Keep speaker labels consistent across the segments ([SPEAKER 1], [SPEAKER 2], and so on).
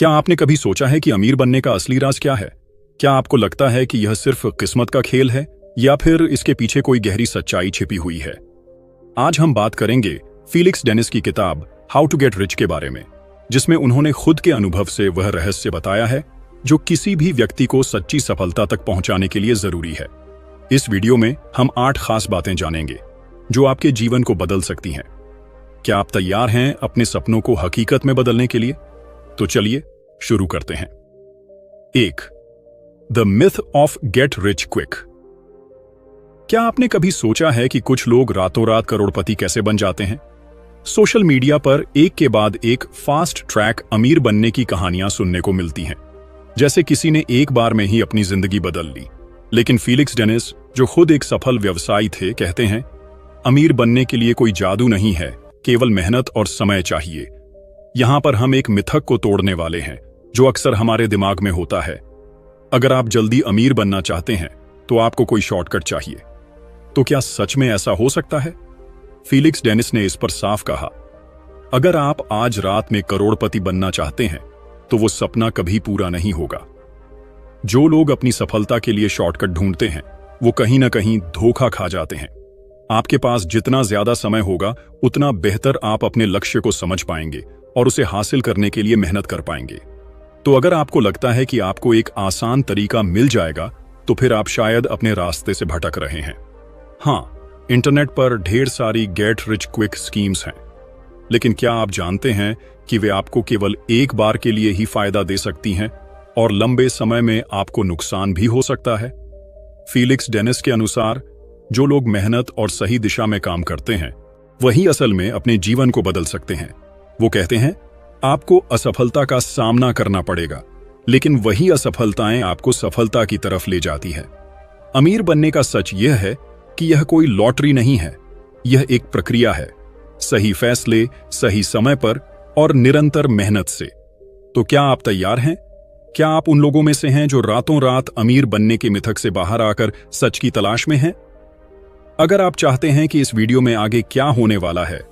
[SPEAKER 1] क्या आपने कभी सोचा है कि अमीर बनने का असली राज क्या है? क्या आपको लगता है कि यह सिर्फ किस्मत का खेल है या फिर इसके पीछे कोई गहरी सच्चाई छिपी हुई है? आज हम बात करेंगे फीलिक्स डेनिस की किताब हाउ टू गेट रिच के बारे में, जिसमें उन्होंने खुद के अनुभव से वह रहस्य बताया है जो किसी भी व्यक्ति को सच्ची सफलता तक पहुंचाने के लिए जरूरी है। इस वीडियो में हम 8 खास बातें जानेंगे जो आपके जीवन को बदल सकती हैं। क्या आप तैयार हैं अपने सपनों को हकीकत में बदलने के लिए? तो चलिए शुरू करते हैं। 1. The myth of get rich quick. क्या आपने कभी सोचा है कि कुछ लोग रातों रात करोड़पति कैसे बन जाते हैं? सोशल मीडिया पर एक के बाद एक फास्ट ट्रैक अमीर बनने की कहानियां सुनने को मिलती हैं, जैसे किसी ने एक बार में ही अपनी जिंदगी बदल ली। लेकिन फीलिक्स डेनिस, जो खुद एक सफल व्यवसायी थे, कहते हैं अमीर बनने के लिए कोई जादू नहीं है, केवल मेहनत और समय चाहिए। यहां पर हम एक मिथक को तोड़ने वाले हैं जो अक्सर हमारे दिमाग में होता है। अगर आप जल्दी अमीर बनना चाहते हैं तो आपको कोई शॉर्टकट चाहिए। तो क्या सच में ऐसा हो सकता है? फीलिक्स डेनिस ने इस पर साफ कहा, अगर आप आज रात में करोड़पति बनना चाहते हैं तो वो सपना कभी पूरा नहीं होगा। जो लोग अपनी सफलता के लिए शॉर्टकट ढूंढते हैं वो कहीं ना कहीं धोखा खा जाते हैं। आपके पास जितना ज्यादा समय होगा उतना बेहतर आप अपने लक्ष्य को समझ पाएंगे और उसे हासिल करने के लिए मेहनत कर पाएंगे। तो अगर आपको लगता है कि आपको एक आसान तरीका मिल जाएगा तो फिर आप शायद अपने रास्ते से भटक रहे हैं। हाँ, इंटरनेट पर ढेर सारी गेट रिच क्विक स्कीम्स हैं, लेकिन क्या आप जानते हैं कि वे आपको केवल एक बार के लिए ही फायदा दे सकती हैं और लंबे समय में आपको नुकसान भी हो सकता है? फीलिक्स डेनिस के अनुसार जो लोग मेहनत और सही दिशा में काम करते हैं वही असल में अपने जीवन को बदल सकते हैं। वो कहते हैं आपको असफलता का सामना करना पड़ेगा, लेकिन वही असफलताएं आपको सफलता की तरफ ले जाती है। अमीर बनने का सच यह है कि यह कोई लॉटरी नहीं है, यह एक प्रक्रिया है, सही फैसले, सही समय पर और निरंतर मेहनत से। तो क्या आप तैयार हैं? क्या आप उन लोगों में से हैं जो रातों रात अमीर बनने के मिथक से बाहर आकर सच की तलाश में हैं? अगर आप चाहते हैं कि इस वीडियो में आगे क्या होने वाला है,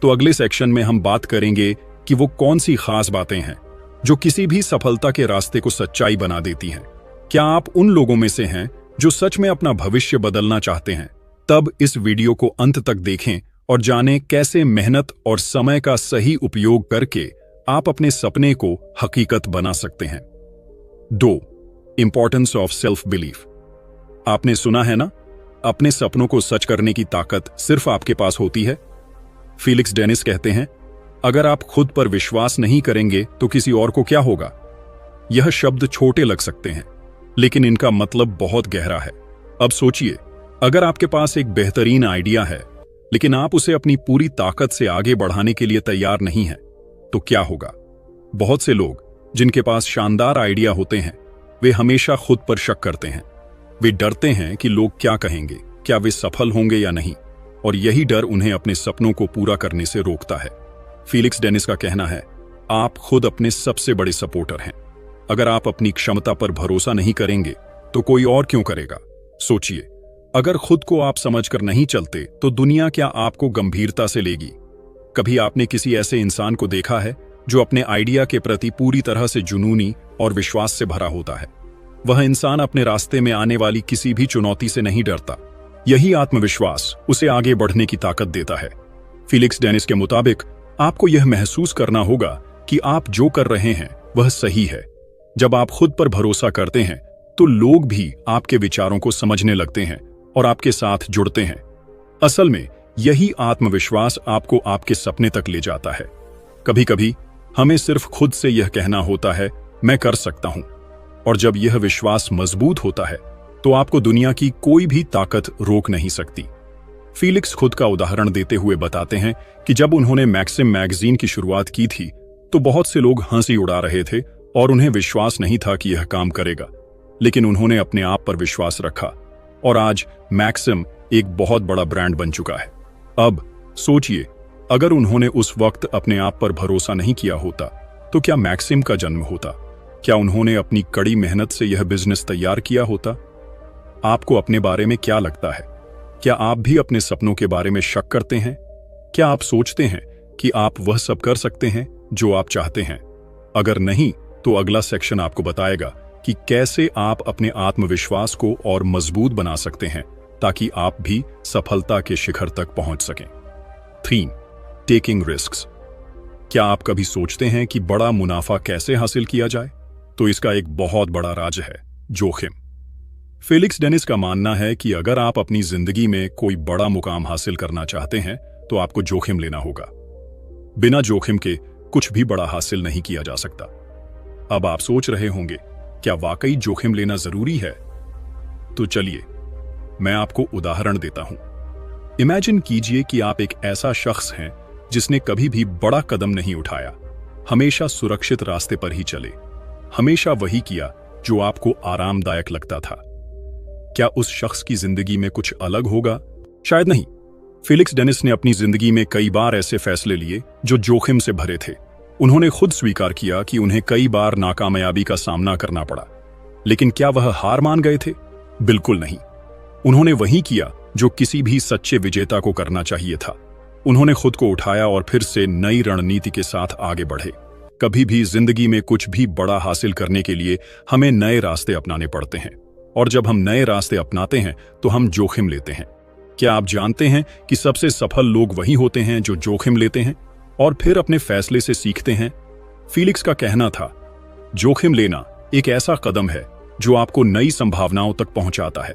[SPEAKER 1] तो अगले सेक्शन में हम बात करेंगे कि वो कौन सी खास बातें हैं जो किसी भी सफलता के रास्ते को सच्चाई बना देती हैं। क्या आप उन लोगों में से हैं जो सच में अपना भविष्य बदलना चाहते हैं? तब इस वीडियो को अंत तक देखें और जानें कैसे मेहनत और समय का सही उपयोग करके आप अपने सपने को हकीकत बना सकते हैं। 2. Importance of self belief. आपने सुना है ना, अपने सपनों को सच करने की ताकत सिर्फ आपके पास होती है। फीलिक्स डेनिस कहते हैं अगर आप खुद पर विश्वास नहीं करेंगे तो किसी और को क्या होगा? यह शब्द छोटे लग सकते हैं, लेकिन इनका मतलब बहुत गहरा है। अब सोचिए, अगर आपके पास एक बेहतरीन आइडिया है लेकिन आप उसे अपनी पूरी ताकत से आगे बढ़ाने के लिए तैयार नहीं हैं, तो क्या होगा? बहुत से लोग जिनके पास शानदार आइडिया होते हैं वे हमेशा खुद पर शक करते हैं। वे डरते हैं कि लोग क्या कहेंगे, क्या वे सफल होंगे या नहीं, और यही डर उन्हें अपने सपनों को पूरा करने से रोकता है। फीलिक्स डेनिस का कहना है आप खुद अपने सबसे बड़े सपोर्टर हैं। अगर आप अपनी क्षमता पर भरोसा नहीं करेंगे तो कोई और क्यों करेगा? सोचिए, अगर खुद को आप समझकर नहीं चलते तो दुनिया क्या आपको गंभीरता से लेगी? कभी आपने किसी ऐसे इंसान को देखा है जो अपने आइडिया के प्रति पूरी तरह से जुनूनी और विश्वास से भरा होता है? वह इंसान अपने रास्ते में आने वाली किसी भी चुनौती से नहीं डरता। यही आत्मविश्वास उसे आगे बढ़ने की ताकत देता है। फीलिक्स डेनिस के मुताबिक आपको यह महसूस करना होगा कि आप जो कर रहे हैं वह सही है। जब आप खुद पर भरोसा करते हैं तो लोग भी आपके विचारों को समझने लगते हैं और आपके साथ जुड़ते हैं। असल में यही आत्मविश्वास आपको आपके सपने तक ले जाता है। कभी कभी हमें सिर्फ खुद से यह कहना होता है मैं कर सकता हूं, और जब यह विश्वास मजबूत होता है तो आपको दुनिया की कोई भी ताकत रोक नहीं सकती। फीलिक्स खुद का उदाहरण देते हुए बताते हैं कि जब उन्होंने मैक्सिम मैगजीन की शुरुआत की थी तो बहुत से लोग हंसी उड़ा रहे थे और उन्हें विश्वास नहीं था कि यह काम करेगा, लेकिन उन्होंने अपने आप पर विश्वास रखा और आज मैक्सिम एक बहुत बड़ा ब्रांड बन चुका है। अब सोचिए, अगर उन्होंने उस वक्त अपने आप पर भरोसा नहीं किया होता तो क्या मैक्सिम का जन्म होता? क्या उन्होंने अपनी कड़ी मेहनत से यह बिजनेस तैयार किया होता? आपको अपने बारे में क्या लगता है? क्या आप भी अपने सपनों के बारे में शक करते हैं? क्या आप सोचते हैं कि आप वह सब कर सकते हैं जो आप चाहते हैं? अगर नहीं, तो अगला सेक्शन आपको बताएगा कि कैसे आप अपने आत्मविश्वास को और मजबूत बना सकते हैं ताकि आप भी सफलता के शिखर तक पहुंच सकें। 3. Taking risks. क्या आप कभी सोचते हैं कि बड़ा मुनाफा कैसे हासिल किया जाए? तो इसका एक बहुत बड़ा राज है जोखिम। फेलिक्स डेनिस का मानना है कि अगर आप अपनी जिंदगी में कोई बड़ा मुकाम हासिल करना चाहते हैं तो आपको जोखिम लेना होगा। बिना जोखिम के कुछ भी बड़ा हासिल नहीं किया जा सकता। अब आप सोच रहे होंगे, क्या वाकई जोखिम लेना जरूरी है? तो चलिए मैं आपको उदाहरण देता हूं। इमेजिन कीजिए कि आप एक ऐसा शख्स हैं जिसने कभी भी बड़ा कदम नहीं उठाया, हमेशा सुरक्षित रास्ते पर ही चले, हमेशा वही किया जो आपको आरामदायक लगता था। क्या उस शख्स की जिंदगी में कुछ अलग होगा? शायद नहीं। फेलिक्स डेनिस ने अपनी जिंदगी में कई बार ऐसे फैसले लिए जो जोखिम से भरे थे। उन्होंने खुद स्वीकार किया कि उन्हें कई बार नाकामयाबी का सामना करना पड़ा, लेकिन क्या वह हार मान गए थे? बिल्कुल नहीं। उन्होंने वही किया जो किसी भी सच्चे विजेता को करना चाहिए था। उन्होंने खुद को उठाया और फिर से नई रणनीति के साथ आगे बढ़े। कभी भी जिंदगी में कुछ भी बड़ा हासिल करने के लिए हमें नए रास्ते अपनाने पड़ते हैं, और जब हम नए रास्ते अपनाते हैं तो हम जोखिम लेते हैं। क्या आप जानते हैं कि सबसे सफल लोग वही होते हैं जो जोखिम लेते हैं और फिर अपने फैसले से सीखते हैं? फीलिक्स का कहना था, जोखिम लेना एक ऐसा कदम है जो आपको नई संभावनाओं तक पहुंचाता है।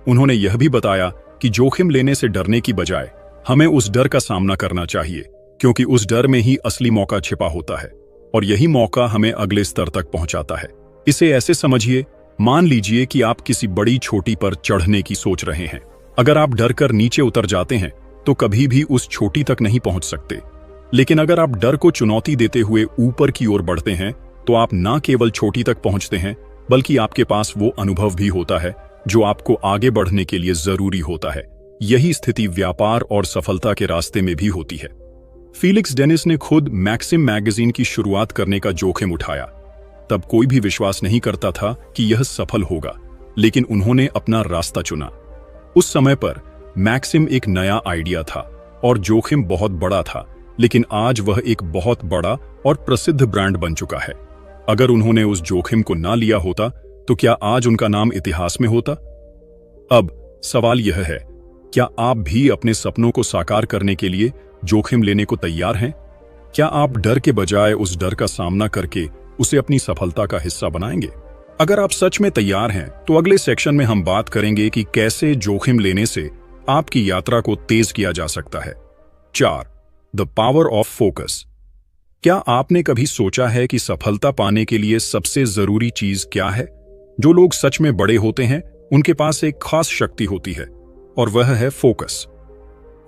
[SPEAKER 1] उन्होंने यह भी बताया कि जोखिम लेने से डरने की बजाय हमें उस डर का सामना करना चाहिए, क्योंकि उस डर में ही असली मौका छिपा होता है और यही मौका हमें अगले स्तर तक पहुंचाता है। इसे ऐसे समझिए, मान लीजिए कि आप किसी बड़ी चोटी पर चढ़ने की सोच रहे हैं। अगर आप डर कर नीचे उतर जाते हैं तो कभी भी उस चोटी तक नहीं पहुंच सकते, लेकिन अगर आप डर को चुनौती देते हुए ऊपर की ओर बढ़ते हैं तो आप न केवल चोटी तक पहुंचते हैं, बल्कि आपके पास वो अनुभव भी होता है जो आपको आगे बढ़ने के लिए जरूरी होता है। यही स्थिति व्यापार और सफलता के रास्ते में भी होती है। फीलिक्स डेनिस ने खुद मैक्सिम मैगजीन की शुरुआत करने का जोखिम उठाया। तब कोई भी विश्वास नहीं करता था कि यह सफल होगा, लेकिन उन्होंने अपना रास्ता चुना। उस समय पर मैक्सिम एक नया आइडिया था और जोखिम बहुत बड़ा था, लेकिन आज वह एक बहुत बड़ा और प्रसिद्ध ब्रांड बन चुका है। अगर उन्होंने उस जोखिम को ना लिया होता तो क्या आज उनका नाम इतिहास में होता? अब सवाल यह है, क्या आप भी अपने सपनों को साकार करने के लिए जोखिम लेने को तैयार हैं? क्या आप डर के बजाय उस डर का सामना करके उसे अपनी सफलता का हिस्सा बनाएंगे? अगर आप सच में तैयार हैं तो अगले सेक्शन में हम बात करेंगे कि कैसे जोखिम लेने से आपकी यात्रा को तेज किया जा सकता है। 4. The power of focus. क्या आपने कभी सोचा है कि सफलता पाने के लिए सबसे जरूरी चीज क्या है? जो लोग सच में बड़े होते हैं उनके पास एक खास शक्ति होती है और वह है फोकस।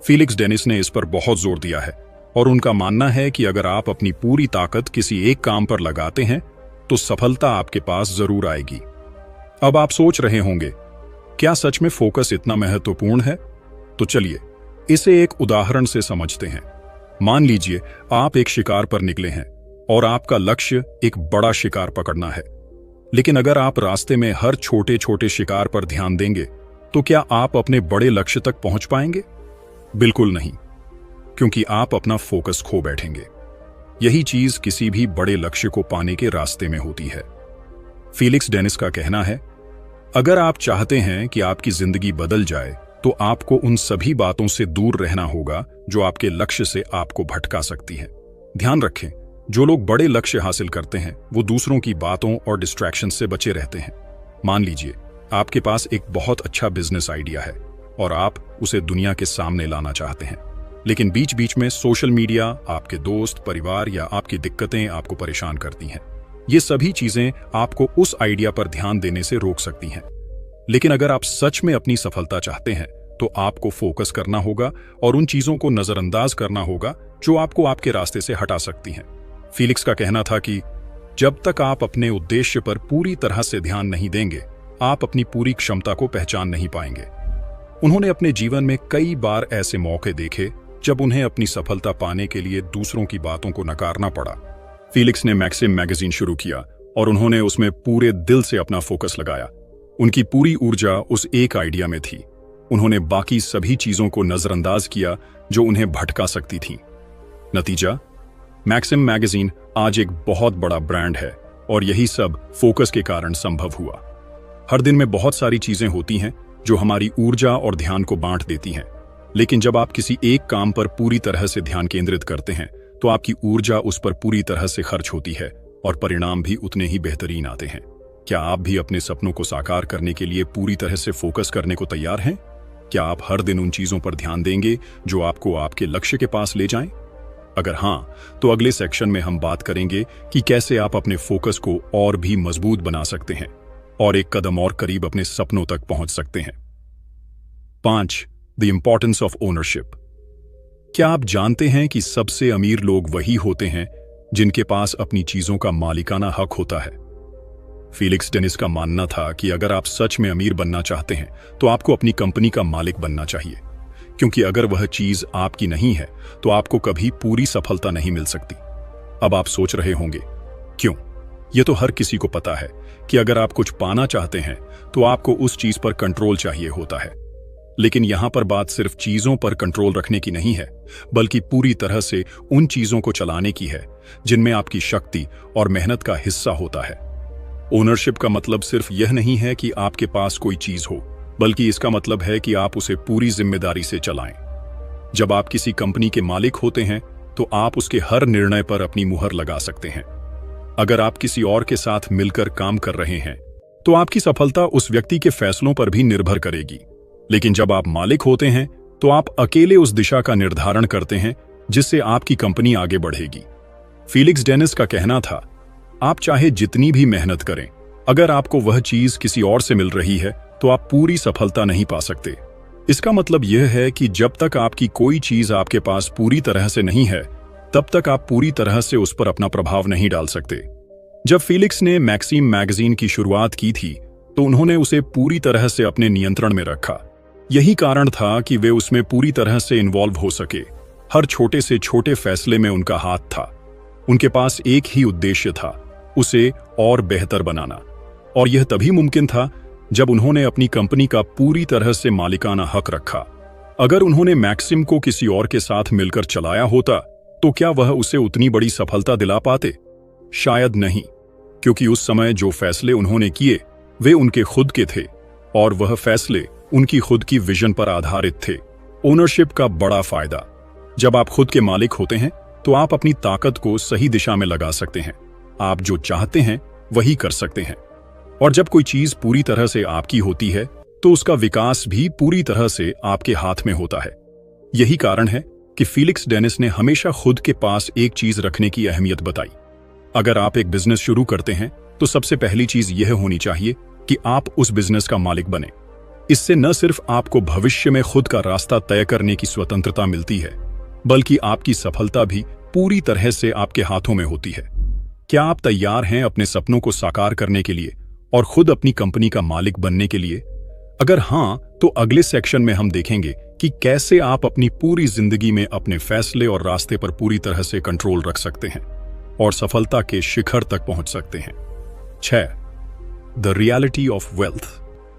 [SPEAKER 1] फीलिक्स डेनिस ने इस पर बहुत जोर दिया है और उनका मानना है कि अगर आप अपनी पूरी ताकत किसी एक काम पर लगाते हैं तो सफलता आपके पास जरूर आएगी। अब आप सोच रहे होंगे, क्या सच में फोकस इतना महत्वपूर्ण है? तो चलिए इसे एक उदाहरण से समझते हैं। मान लीजिए आप एक शिकार पर निकले हैं और आपका लक्ष्य एक बड़ा शिकार पकड़ना है, लेकिन अगर आप रास्ते में हर छोटे छोटे शिकार पर ध्यान देंगे तो क्या आप अपने बड़े लक्ष्य तक पहुंच पाएंगे? बिल्कुल नहीं, क्योंकि आप अपना फोकस खो बैठेंगे। यही चीज किसी भी बड़े लक्ष्य को पाने के रास्ते में होती है। फीलिक्स डेनिस का कहना है, अगर आप चाहते हैं कि आपकी जिंदगी बदल जाए तो आपको उन सभी बातों से दूर रहना होगा जो आपके लक्ष्य से आपको भटका सकती हैं। ध्यान रखें, जो लोग बड़े लक्ष्य हासिल करते हैं वो दूसरों की बातों और डिस्ट्रैक्शन से बचे रहते हैं। मान लीजिए आपके पास एक बहुत अच्छा बिजनेस आइडिया है और आप उसे दुनिया के सामने लाना चाहते हैं, लेकिन बीच बीच में सोशल मीडिया, आपके दोस्त, परिवार या आपकी दिक्कतें आपको परेशान करती हैं। ये सभी चीजें आपको उस आइडिया पर ध्यान देने से रोक सकती हैं। लेकिन अगर आप सच में अपनी सफलता चाहते हैं तो आपको फोकस करना होगा और उन चीजों को नजरअंदाज करना होगा जो आपको आपके रास्ते से हटा सकती हैं। फीलिक्स का कहना था कि जब तक आप अपने उद्देश्य पर पूरी तरह से ध्यान नहीं देंगे, आप अपनी पूरी क्षमता को पहचान नहीं पाएंगे। उन्होंने अपने जीवन में कई बार ऐसे मौके देखे जब उन्हें अपनी सफलता पाने के लिए दूसरों की बातों को नकारना पड़ा। फीलिक्स ने मैक्सिम मैगजीन शुरू किया और उन्होंने उसमें पूरे दिल से अपना फोकस लगाया। उनकी पूरी ऊर्जा उस एक आइडिया में थी। उन्होंने बाकी सभी चीजों को नजरअंदाज किया जो उन्हें भटका सकती थीं। नतीजा, मैक्सिम मैगजीन आज एक बहुत बड़ा ब्रांड है और यही सब फोकस के कारण संभव हुआ। हर दिन में बहुत सारी चीजें होती हैं जो हमारी ऊर्जा और ध्यान को बांट देती हैं, लेकिन जब आप किसी एक काम पर पूरी तरह से ध्यान केंद्रित करते हैं तो आपकी ऊर्जा उस पर पूरी तरह से खर्च होती है और परिणाम भी उतने ही बेहतरीन आते हैं। क्या आप भी अपने सपनों को साकार करने के लिए पूरी तरह से फोकस करने को तैयार हैं? क्या आप हर दिन उन चीजों पर ध्यान देंगे जो आपको आपके लक्ष्य के पास ले जाएं? अगर हाँ, तो अगले सेक्शन में हम बात करेंगे कि कैसे आप अपने फोकस को और भी मजबूत बना सकते हैं और एक कदम और करीब अपने सपनों तक पहुंच सकते हैं। 5. The importance of ownership. क्या आप जानते हैं कि सबसे अमीर लोग वही होते हैं जिनके पास अपनी चीजों का मालिकाना हक होता है? फीलिक्स डेनिस का मानना था कि अगर आप सच में अमीर बनना चाहते हैं तो आपको अपनी कंपनी का मालिक बनना चाहिए, क्योंकि अगर वह चीज आपकी नहीं है तो आपको कभी पूरी सफलता नहीं मिल सकती। अब आप सोच रहे होंगे, क्यों? यह तो हर किसी को पता है कि अगर आप कुछ पाना चाहते हैं तो आपको उस चीज पर कंट्रोल चाहिए होता है। लेकिन यहां पर बात सिर्फ चीजों पर कंट्रोल रखने की नहीं है, बल्कि पूरी तरह से उन चीजों को चलाने की है जिनमें आपकी शक्ति और मेहनत का हिस्सा होता है। ओनरशिप का मतलब सिर्फ यह नहीं है कि आपके पास कोई चीज हो, बल्कि इसका मतलब है कि आप उसे पूरी जिम्मेदारी से चलाएं। जब आप किसी कंपनी के मालिक होते हैं तो आप उसके हर निर्णय पर अपनी मुहर लगा सकते हैं। अगर आप किसी और के साथ मिलकर काम कर रहे हैं तो आपकी सफलता उस व्यक्ति के फैसलों पर भी निर्भर करेगी, लेकिन जब आप मालिक होते हैं तो आप अकेले उस दिशा का निर्धारण करते हैं जिससे आपकी कंपनी आगे बढ़ेगी। फीलिक्स डेनिस का कहना था, आप चाहे जितनी भी मेहनत करें, अगर आपको वह चीज किसी और से मिल रही है तो आप पूरी सफलता नहीं पा सकते। इसका मतलब यह है कि जब तक आपकी कोई चीज आपके पास पूरी तरह से नहीं है, तब तक आप पूरी तरह से उस पर अपना प्रभाव नहीं डाल सकते। जब फीलिक्स ने मैक्सिम मैगजीन की शुरुआत की थी तो उन्होंने उसे पूरी तरह से अपने नियंत्रण में रखा। यही कारण था कि वे उसमें पूरी तरह से इन्वॉल्व हो सके। हर छोटे से छोटे फैसले में उनका हाथ था। उनके पास एक ही उद्देश्य था, उसे और बेहतर बनाना। और यह तभी मुमकिन था जब उन्होंने अपनी कंपनी का पूरी तरह से मालिकाना हक रखा। अगर उन्होंने मैक्सिम को किसी और के साथ मिलकर चलाया होता तो क्या वह उसे उतनी बड़ी सफलता दिला पाते? शायद नहीं, क्योंकि उस समय जो फैसले उन्होंने किए वे उनके खुद के थे और वह फैसले उनकी खुद की विजन पर आधारित थे। ओनरशिप का बड़ा फायदा। जब आप खुद के मालिक होते हैं तो आप अपनी ताकत को सही दिशा में लगा सकते हैं। आप जो चाहते हैं वही कर सकते हैं। और जब कोई चीज पूरी तरह से आपकी होती है तो उसका विकास भी पूरी तरह से आपके हाथ में होता है। यही कारण है कि फीलिक्स डेनिस ने हमेशा खुद के पास एक चीज रखने की अहमियत बताई। अगर आप एक बिजनेस शुरू करते हैं तो सबसे पहली चीज यह होनी चाहिए कि आप उस बिजनेस का मालिक बने। इससे न सिर्फ आपको भविष्य में खुद का रास्ता तय करने की स्वतंत्रता मिलती है, बल्कि आपकी सफलता भी पूरी तरह से आपके हाथों में होती है। क्या आप तैयार हैं अपने सपनों को साकार करने के लिए और खुद अपनी कंपनी का मालिक बनने के लिए? अगर हां, तो अगले सेक्शन में हम देखेंगे कि कैसे आप अपनी पूरी जिंदगी में अपने फैसले और रास्ते पर पूरी तरह से कंट्रोल रख सकते हैं और सफलता के शिखर तक पहुंच सकते हैं। 6. The reality of wealth.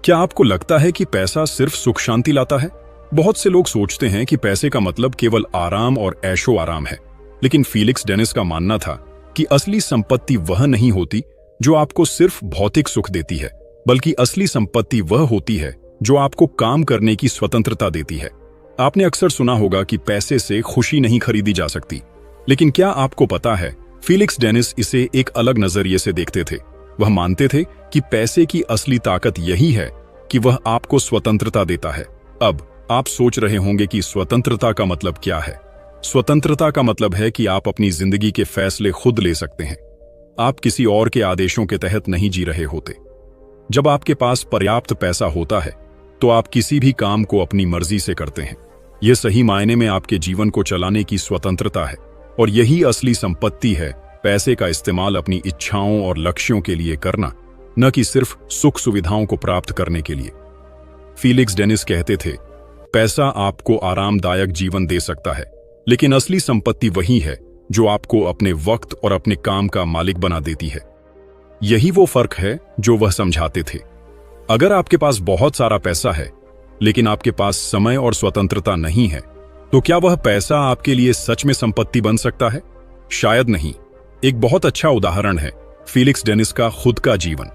[SPEAKER 1] क्या आपको लगता है कि पैसा सिर्फ सुख शांति लाता है? बहुत से लोग सोचते हैं कि पैसे का मतलब केवल आराम और ऐशो आराम है, लेकिन फीलिक्स डेनिस का मानना था कि असली संपत्ति वह नहीं होती जो आपको सिर्फ भौतिक सुख देती है, बल्कि असली संपत्ति वह होती है जो आपको काम करने की स्वतंत्रता देती है। आपने अक्सर सुना होगा कि पैसे से खुशी नहीं खरीदी जा सकती, लेकिन क्या आपको पता है फीलिक्स डेनिस इसे एक अलग नजरिए से देखते थे। वह मानते थे कि पैसे की असली ताकत यही है कि वह आपको स्वतंत्रता देता है। अब आप सोच रहे होंगे कि स्वतंत्रता का मतलब क्या है? स्वतंत्रता का मतलब है कि आप अपनी जिंदगी के फैसले खुद ले सकते हैं। आप किसी और के आदेशों के तहत नहीं जी रहे होते। जब आपके पास पर्याप्त पैसा होता है तो आप किसी भी काम को अपनी मर्जी से करते हैं। यह सही मायने में आपके जीवन को चलाने की स्वतंत्रता है और यही असली संपत्ति है, पैसे का इस्तेमाल अपनी इच्छाओं और लक्ष्यों के लिए करना, न कि सिर्फ सुख सुविधाओं को प्राप्त करने के लिए। फीलिक्स डेनिस कहते थे, पैसा आपको आरामदायक जीवन दे सकता है, लेकिन असली संपत्ति वही है जो आपको अपने वक्त और अपने काम का मालिक बना देती है। यही वो फर्क है जो वह समझाते थे। अगर आपके पास बहुत सारा पैसा है लेकिन आपके पास समय और स्वतंत्रता नहीं है, तो क्या वह पैसा आपके लिए सच में संपत्ति बन सकता है? शायद नहीं। एक बहुत अच्छा उदाहरण है फीलिक्स डेनिस का खुद का जीवन।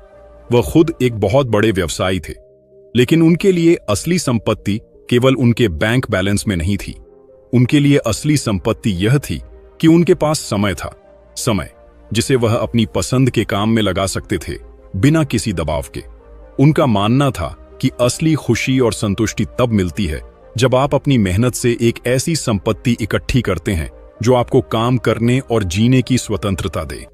[SPEAKER 1] वह खुद एक बहुत बड़े व्यवसायी थे, लेकिन उनके लिए असली संपत्ति केवल उनके बैंक बैलेंस में नहीं थी। उनके लिए असली संपत्ति यह थी कि उनके पास समय था, समय जिसे वह अपनी पसंद के काम में लगा सकते थे बिना किसी दबाव के। उनका मानना था कि असली खुशी और संतुष्टि तब मिलती है जब आप अपनी मेहनत से एक ऐसी संपत्ति इकट्ठी करते हैं जो आपको काम करने और जीने की स्वतंत्रता दे।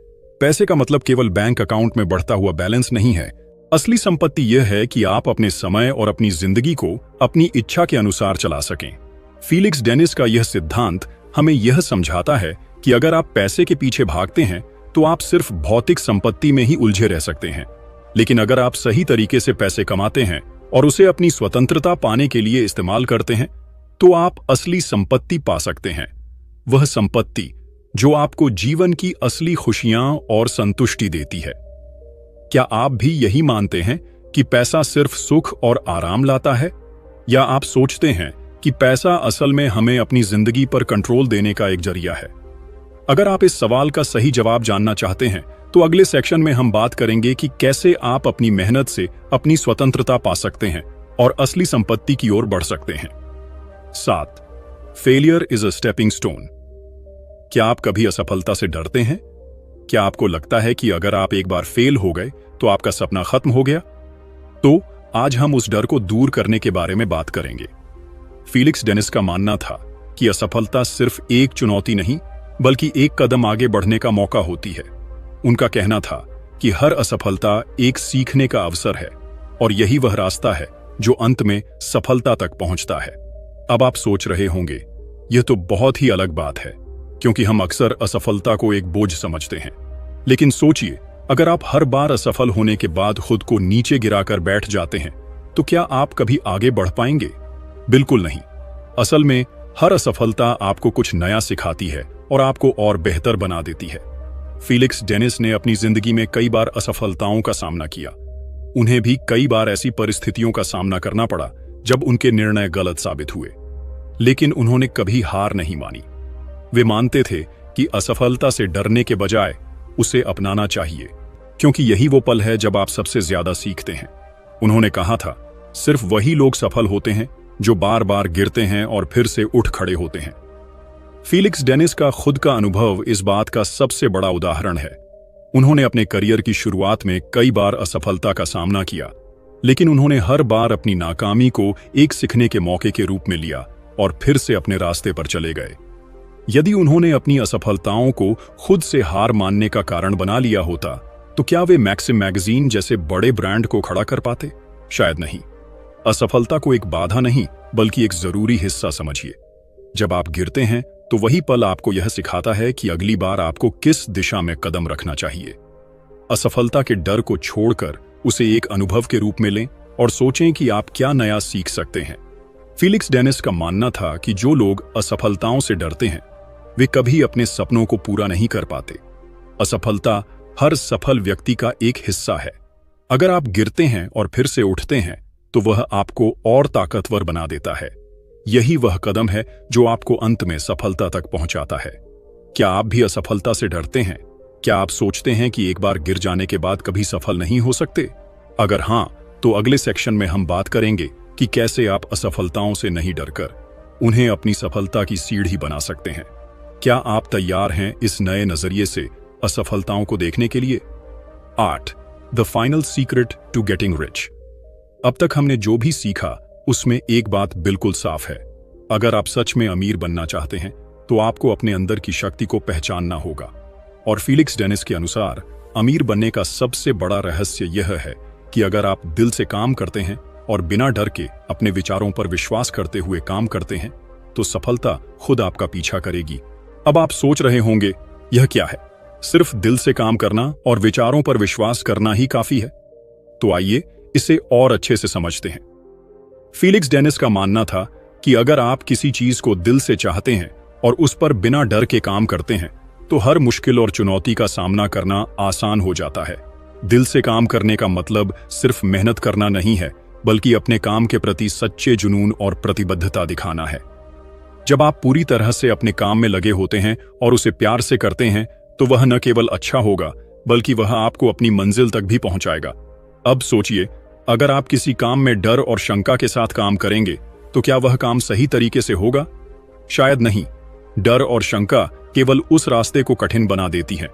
[SPEAKER 1] पैसे का मतलब केवल बैंक अकाउंट में बढ़ता हुआ बैलेंस नहीं है। असली संपत्ति यह है कि आप अपने समय और अपनी जिंदगी को अपनी इच्छा के अनुसार चला सकें। फीलिक्स डेनिस का यह सिद्धांत हमें यह समझाता है कि अगर आप पैसे के पीछे भागते हैं तो आप सिर्फ भौतिक संपत्ति में ही उलझे रह सकते हैं, लेकिन अगर आप सही तरीके से पैसे कमाते हैं और उसे अपनी स्वतंत्रता पाने के लिए इस्तेमाल करते हैं तो आप असली संपत्ति पा सकते हैं। वह संपत्ति जो आपको जीवन की असली खुशियां और संतुष्टि देती है। क्या आप भी यही मानते हैं कि पैसा सिर्फ सुख और आराम लाता है, या आप सोचते हैं कि पैसा असल में हमें अपनी जिंदगी पर कंट्रोल देने का एक जरिया है? अगर आप इस सवाल का सही जवाब जानना चाहते हैं तो अगले सेक्शन में हम बात करेंगे कि कैसे आप अपनी मेहनत से अपनी स्वतंत्रता पा सकते हैं और असली संपत्ति की ओर बढ़ सकते हैं। 7. Failure is a stepping stone. क्या आप कभी असफलता से डरते हैं? क्या आपको लगता है कि अगर आप एक बार फेल हो गए तो आपका सपना खत्म हो गया? तो आज हम उस डर को दूर करने के बारे में बात करेंगे। फीलिक्स डेनिस का मानना था कि असफलता सिर्फ एक चुनौती नहीं बल्कि एक कदम आगे बढ़ने का मौका होती है। उनका कहना था कि हर असफलता एक सीखने का अवसर है और यही वह रास्ता है जो अंत में सफलता तक पहुंचता है। अब आप सोच रहे होंगे, यह तो बहुत ही अलग बात है, क्योंकि हम अक्सर असफलता को एक बोझ समझते हैं। लेकिन सोचिए, अगर आप हर बार असफल होने के बाद खुद को नीचे गिराकर बैठ जाते हैं तो क्या आप कभी आगे बढ़ पाएंगे? बिल्कुल नहीं। असल में हर असफलता आपको कुछ नया सिखाती है और आपको और बेहतर बना देती है। फीलिक्स डेनिस ने अपनी जिंदगी में कई बार असफलताओं का सामना किया। उन्हें भी कई बार ऐसी परिस्थितियों का सामना करना पड़ा जब उनके निर्णय गलत साबित हुए, लेकिन उन्होंने कभी हार नहीं मानी। वे मानते थे कि असफलता से डरने के बजाय उसे अपनाना चाहिए, क्योंकि यही वो पल है जब आप सबसे ज्यादा सीखते हैं। उन्होंने कहा था, सिर्फ वही लोग सफल होते हैं जो बार बार गिरते हैं और फिर से उठ खड़े होते हैं। फीलिक्स डेनिस का खुद का अनुभव इस बात का सबसे बड़ा उदाहरण है। उन्होंने अपने करियर की शुरुआत में कई बार असफलता का सामना किया, लेकिन उन्होंने हर बार अपनी नाकामी को एक सीखने के मौके के रूप में लिया और फिर से अपने रास्ते पर चले गए। यदि उन्होंने अपनी असफलताओं को खुद से हार मानने का कारण बना लिया होता तो क्या वे मैक्सिम मैगजीन जैसे बड़े ब्रांड को खड़ा कर पाते? शायद नहीं। असफलता को एक बाधा नहीं बल्कि एक जरूरी हिस्सा समझिए। जब आप गिरते हैं तो वही पल आपको यह सिखाता है कि अगली बार आपको किस दिशा में कदम रखना चाहिए। असफलता के डर को छोड़कर उसे एक अनुभव के रूप में लें और सोचें कि आप क्या नया सीख सकते हैं। फीलिक्स डेनिस का मानना था कि जो लोग असफलताओं से डरते हैं वे कभी अपने सपनों को पूरा नहीं कर पाते। असफलता हर सफल व्यक्ति का एक हिस्सा है। अगर आप गिरते हैं और फिर से उठते हैं तो वह आपको और ताकतवर बना देता है। यही वह कदम है जो आपको अंत में सफलता तक पहुंचाता है। क्या आप भी असफलता से डरते हैं? क्या आप सोचते हैं कि एक बार गिर जाने के बाद कभी सफल नहीं हो सकते? अगर हां, तो अगले सेक्शन में हम बात करेंगे कि कैसे आप असफलताओं से नहीं डरकर उन्हें अपनी सफलता की सीढ़ी बना सकते हैं। क्या आप तैयार हैं इस नए नजरिए से असफलताओं को देखने के लिए? 8. The final secret to getting rich. अब तक हमने जो भी सीखा उसमें एक बात बिल्कुल साफ है। अगर आप सच में अमीर बनना चाहते हैं तो आपको अपने अंदर की शक्ति को पहचानना होगा। और फीलिक्स डेनिस के अनुसार अमीर बनने का सबसे बड़ा रहस्य यह है कि अगर आप दिल से काम करते हैं और बिना डर के अपने विचारों पर विश्वास करते हुए काम करते हैं तो सफलता खुद आपका पीछा करेगी। अब आप सोच रहे होंगे, यह क्या है? सिर्फ दिल से काम करना और विचारों पर विश्वास करना ही काफी है? तो आइए इसे और अच्छे से समझते हैं। फीलिक्स डेनिस का मानना था कि अगर आप किसी चीज को दिल से चाहते हैं और उस पर बिना डर के काम करते हैं तो हर मुश्किल और चुनौती का सामना करना आसान हो जाता है। दिल से काम करने का मतलब सिर्फ मेहनत करना नहीं है, बल्कि अपने काम के प्रति सच्चे जुनून और प्रतिबद्धता दिखाना है। जब आप पूरी तरह से अपने काम में लगे होते हैं और उसे प्यार से करते हैं तो वह न केवल अच्छा होगा बल्कि वह आपको अपनी मंजिल तक भी पहुंचाएगा। अब सोचिए, अगर आप किसी काम में डर और शंका के साथ काम करेंगे तो क्या वह काम सही तरीके से होगा? शायद नहीं। डर और शंका केवल उस रास्ते को कठिन बना देती है।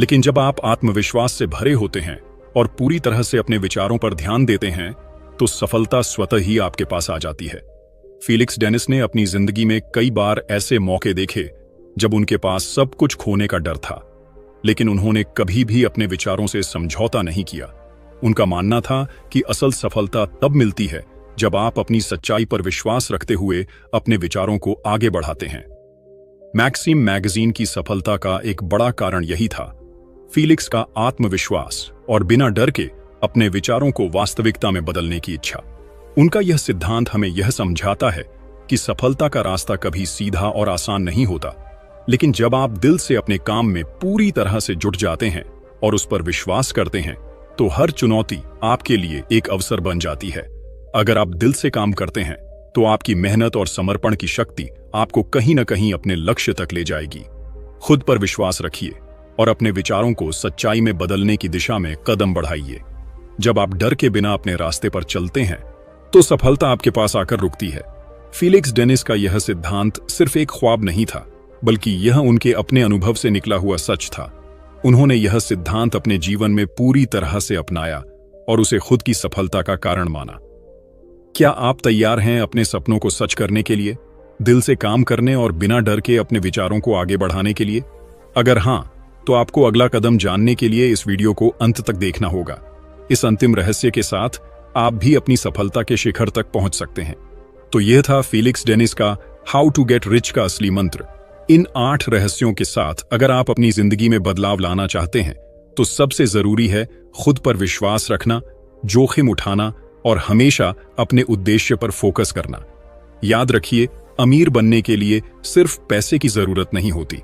[SPEAKER 1] लेकिन जब आप आत्मविश्वास से भरे होते हैं और पूरी तरह से अपने विचारों पर ध्यान देते हैं तो सफलता स्वतः ही आपके पास आ जाती है। फीलिक्स डेनिस ने अपनी जिंदगी में कई बार ऐसे मौके देखे जब उनके पास सब कुछ खोने का डर था, लेकिन उन्होंने कभी भी अपने विचारों से समझौता नहीं किया। उनका मानना था कि असल सफलता तब मिलती है जब आप अपनी सच्चाई पर विश्वास रखते हुए अपने विचारों को आगे बढ़ाते हैं। मैक्सिम मैगजीन की सफलता का एक बड़ा कारण यही था, फीलिक्स का आत्मविश्वास और बिना डर के अपने विचारों को वास्तविकता में बदलने की इच्छा। उनका यह सिद्धांत हमें यह समझाता है कि सफलता का रास्ता कभी सीधा और आसान नहीं होता, लेकिन जब आप दिल से अपने काम में पूरी तरह से जुट जाते हैं और उस पर विश्वास करते हैं तो हर चुनौती आपके लिए एक अवसर बन जाती है। अगर आप दिल से काम करते हैं तो आपकी मेहनत और समर्पण की शक्ति आपको कहीं न कहीं अपने लक्ष्य तक ले जाएगी। खुद पर विश्वास रखिए और अपने विचारों को सच्चाई में बदलने की दिशा में कदम बढ़ाइए। जब आप डर के बिना अपने रास्ते पर चलते हैं तो सफलता आपके पास आकर रुकती है। फीलिक्स डेनिस का यह सिद्धांत सिर्फ एक ख्वाब नहीं था, बल्कि यह उनके अपने अनुभव से निकला हुआ सच था। उन्होंने यह सिद्धांत अपने जीवन में पूरी तरह से अपनाया और उसे खुद की सफलता का कारण माना। क्या आप तैयार हैं अपने सपनों को सच करने के लिए, दिल से काम करने और बिना डर के अपने विचारों को आगे बढ़ाने के लिए? अगर हां, तो आपको अगला कदम जानने के लिए इस वीडियो को अंत तक देखना होगा। इस अंतिम रहस्य के साथ आप भी अपनी सफलता के शिखर तक पहुंच सकते हैं। तो यह था फीलिक्स डेनिस का हाउ टू गेट रिच का असली मंत्र। इन 8 रहस्यों के साथ अगर आप अपनी जिंदगी में बदलाव लाना चाहते हैं तो सबसे जरूरी है खुद पर विश्वास रखना, जोखिम उठाना और हमेशा अपने उद्देश्य पर फोकस करना। याद रखिए, अमीर बनने के लिए सिर्फ पैसे की जरूरत नहीं होती,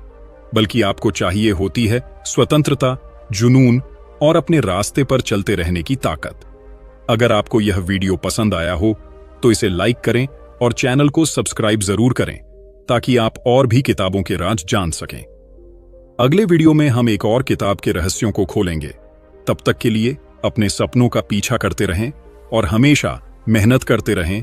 [SPEAKER 1] बल्कि आपको चाहिए होती है स्वतंत्रता, जुनून और अपने रास्ते पर चलते रहने की ताकत। अगर आपको यह वीडियो पसंद आया हो तो इसे लाइक करें और चैनल को सब्सक्राइब जरूर करें ताकि आप और भी किताबों के राज जान सकें। अगले वीडियो में हम एक और किताब के रहस्यों को खोलेंगे। तब तक के लिए अपने सपनों का पीछा करते रहें और हमेशा मेहनत करते रहें